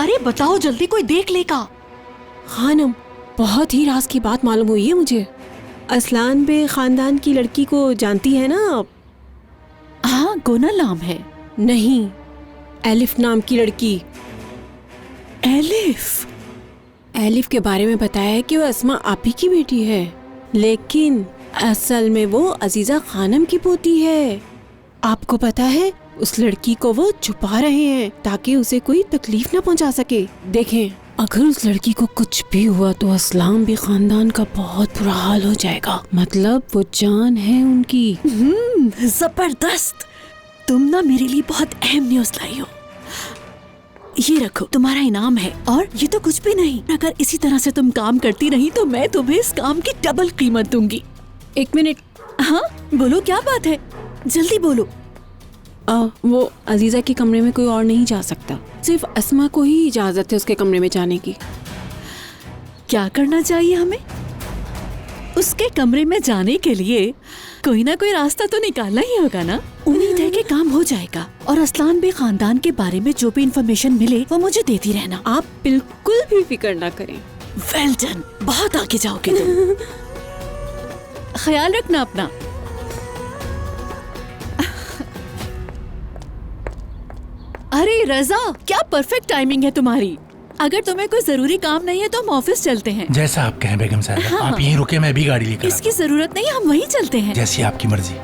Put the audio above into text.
अरे बताओ जल्दी, कोई देख लेगा। खानम, बहुत ही राज की बात मालूम हुई है मुझे। असलान बे खानदान की लड़की को जानती है ना आप? हाँ, गोना नाम है। नहीं, एलिफ नाम की लड़की। एलिफ? एलिफ के बारे में बताया है कि वो अस्मा आप ही की बेटी है, लेकिन असल में वो अजीजा खानम की पोती है। आपको पता है, उस लड़की को वो छुपा रहे हैं ताकि उसे कोई तकलीफ न पहुंचा सके। देखें, अगर उस लड़की को कुछ भी हुआ तो असलाम भी खानदान का बहुत बुरा हाल हो जाएगा। मतलब वो जान है उनकी। जबरदस्त, तुम ना मेरे लिए बहुत अहम न्यूज़ लाई हो। ये रखो, तुम्हारा इनाम है। और ये तो कुछ भी नहीं, अगर इसी तरह से तुम काम करती रही तो मैं तुम्हें इस काम की डबल कीमत दूंगी। 1 मिनट। हाँ बोलो, क्या बात है, जल्दी बोलो। वो अजीजा के कमरे में कोई और नहीं जा सकता, सिर्फ अस्मा को ही इजाजत है उसके कमरे में जाने की। क्या करना चाहिए हमें? उसके कमरे में जाने के लिए कोई ना कोई रास्ता तो निकालना ही होगा ना। उम्मीद है कि काम हो जाएगा। और असलान बे खानदान के बारे में जो भी इंफॉर्मेशन मिले वो मुझे देती रहना। आप बिल्कुल भी फिक्र ना करें। वेल डन, बहुत आगे जाओगे तुम। ख्याल रखना अपना। अरे रजा, क्या परफेक्ट टाइमिंग है तुम्हारी। अगर तुम्हें कोई जरूरी काम नहीं है तो हम ऑफिस चलते हैं। जैसा आप कहें बेगम साहब। हाँ। आप यहीं रुके, मैं भी गाड़ी लेकर इसकी जरूरत नहीं, हम वहीं चलते हैं। जैसी आपकी मर्जी।